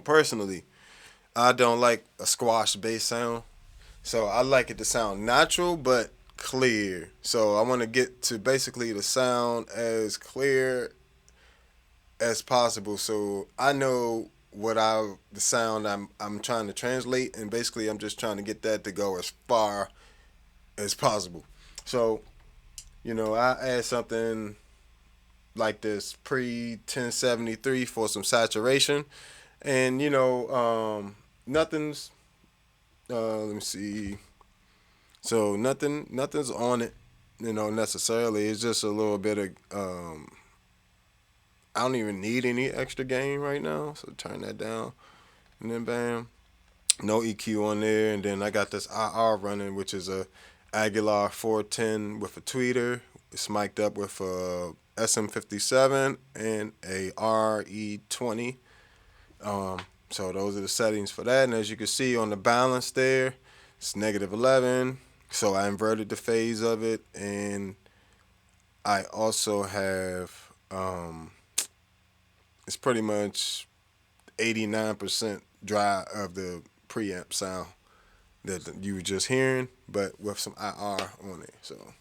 Personally, I don't like a squash bass sound, so I like it to sound natural but clear. So I want to get to basically the sound as clear as possible. So I know the sound I'm trying to translate, and basically I'm just trying to get that to go as far as possible. So I add something like this pre 1073 for some saturation, and nothing's. Let me see. So nothing's on it, necessarily. It's just a little bit of. I don't even need any extra gain right now, so turn that down, and then bam, no EQ on there, and then I got this IR running, which is a Aguilar 410 with a tweeter. It's mic'd up with a SM57 and a RE20. So those are the settings for that, and as you can see on the balance there, it's -11. So I inverted the phase of it, and I also have it's pretty much 89% dry of the preamp sound that you were just hearing, but with some IR on it. So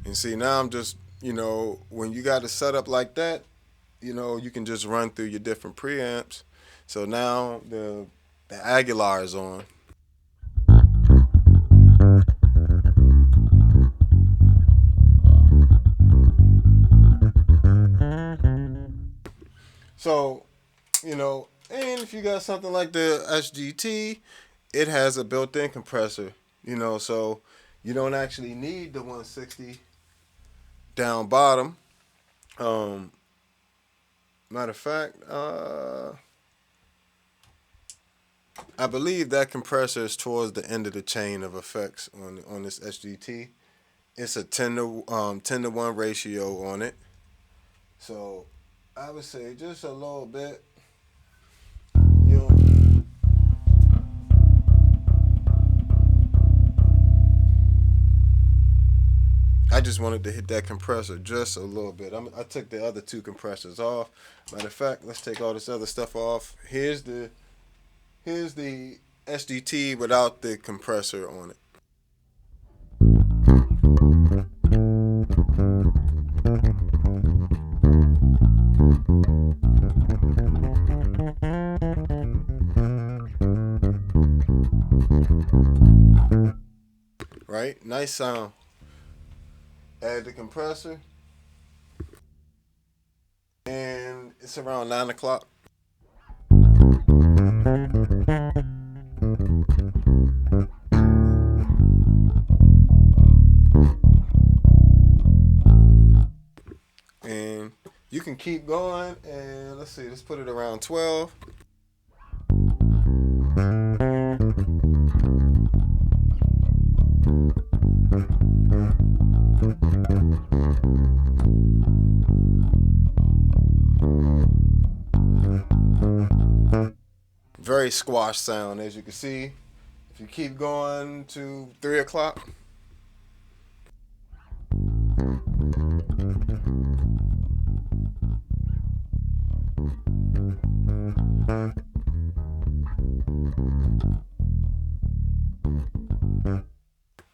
and see now I'm just when you got it set up like that, you can just run through your different preamps. So now the Aguilar is on. So and if you got something like the SGT, it has a built-in compressor. So you don't actually need the 160 down bottom. Um, Matter of fact, I believe that compressor is towards the end of the chain of effects on this SGT. It's a 10 to 1 ratio on it. So I would say just a little bit. You know, I just wanted to hit that compressor just a little bit. I took the other two compressors off. Matter of fact, let's take all this other stuff off. Here's the SGT without the compressor on it. Right, nice sound. Add the compressor, and it's around 9 o'clock. And you can keep going, and let's see, let's put it around 12. Very squash sound, as you can see. If you keep going to 3 o'clock,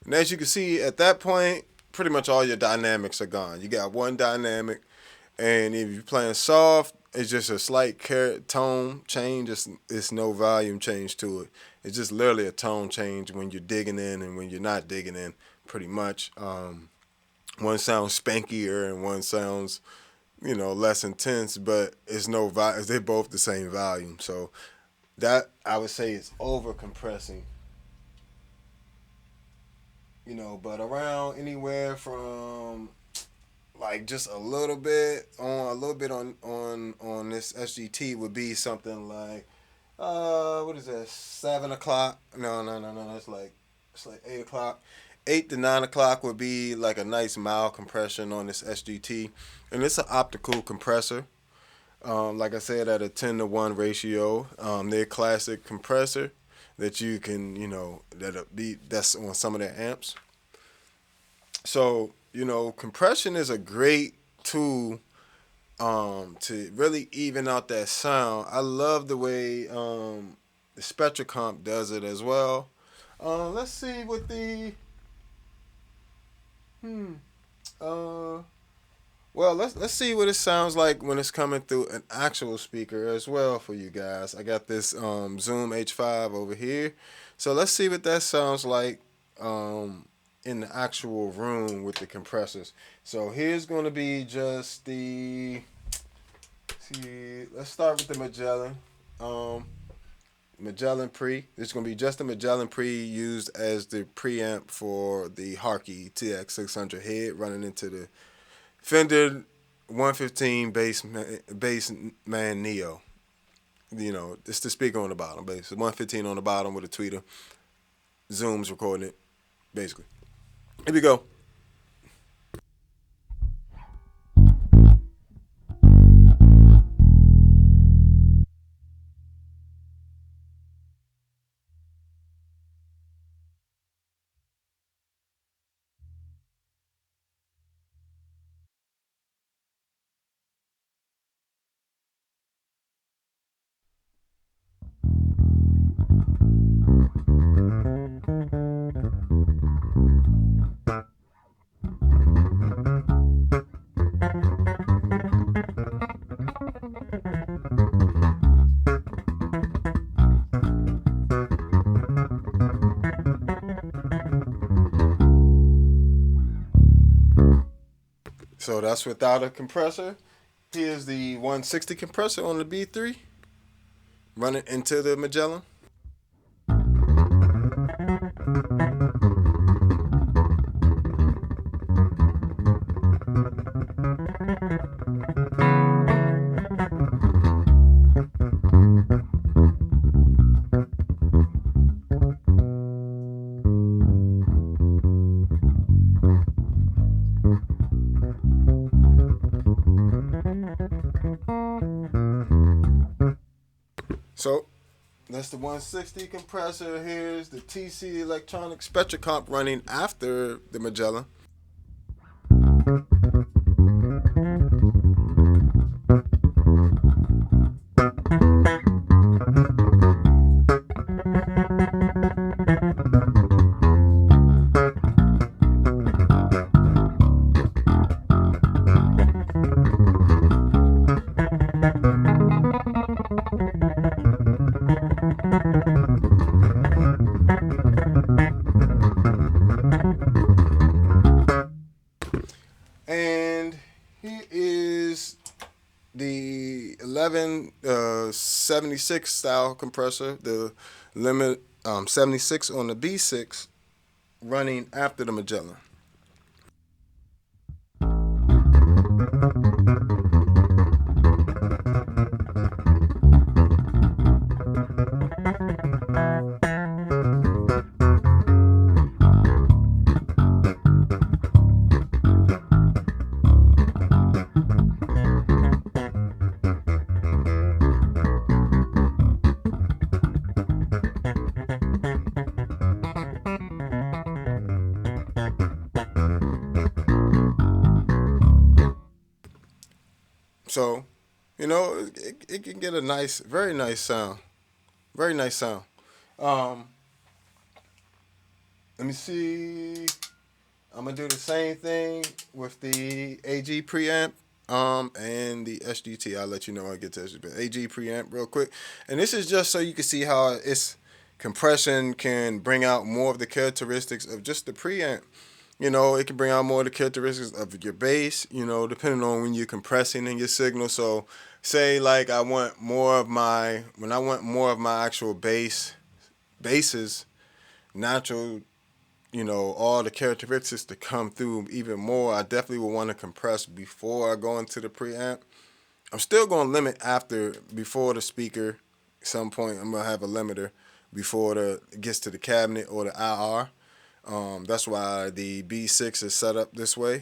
and as you can see at that point, pretty much all your dynamics are gone. You got one dynamic, and if you're playing soft, it's just a slight tone change. It's no volume change to it. It's just literally a tone change when you're digging in and when you're not digging in, pretty much. One sounds spankier and one sounds, less intense, but it's no they're both the same volume. So that I would say is over compressing. But around anywhere from like just a little bit on this SGT would be something like what is that, 7 o'clock? No, it's like 8 o'clock. 8 to 9 o'clock would be like a nice mild compression on this SGT, and it's an optical compressor. Like I said, at a 10-to-1 ratio. They're classic compressor that you can, that's on some of their amps. So, compression is a great tool to really even out that sound. I love the way the Spectra Comp does it as well. Let's see what the hmm uh well, let's see what it sounds like when it's coming through an actual speaker as well for you guys. I got this Zoom H5 over here, so let's see what that sounds like um, in the actual room with the compressors. So here's going to be just the. See, let's start with the Magellan. Um, Magellan Pre. It's going to be just a Magellan Pre used as the preamp for the Harkey TX600 head running into the Fender 115 bass man Neo. It's the speaker on the bottom, basically. 115 on the bottom with a tweeter. Zoom's recording it, basically. Here we go. So that's without a compressor. Here's the 160 compressor on the B3 running into the Magellan. So that's the 160 compressor. Here's the TC Electronic Spectra Comp running after the Magellan. And here is the 1176 style compressor, the limit 76 on the B6 running after the Magellan. So, it can get a nice, very nice sound. Very nice sound. Um, Let me see. I'm gonna do the same thing with the AG preamp and the SGT. I'll let you know when I get to SGT. AG preamp real quick. And this is just so you can see how its compression can bring out more of the characteristics of just the preamp. You know, it can bring out more of the characteristics of your bass, you know, depending on when you're compressing in your signal. So say like when I want more of my actual basses, natural, you know, all the characteristics to come through even more, I definitely would want to compress before I go into the preamp. I'm still going to limit before the speaker. At some point, I'm going to have a limiter before it gets to the cabinet or the IR. That's why the B6 is set up this way.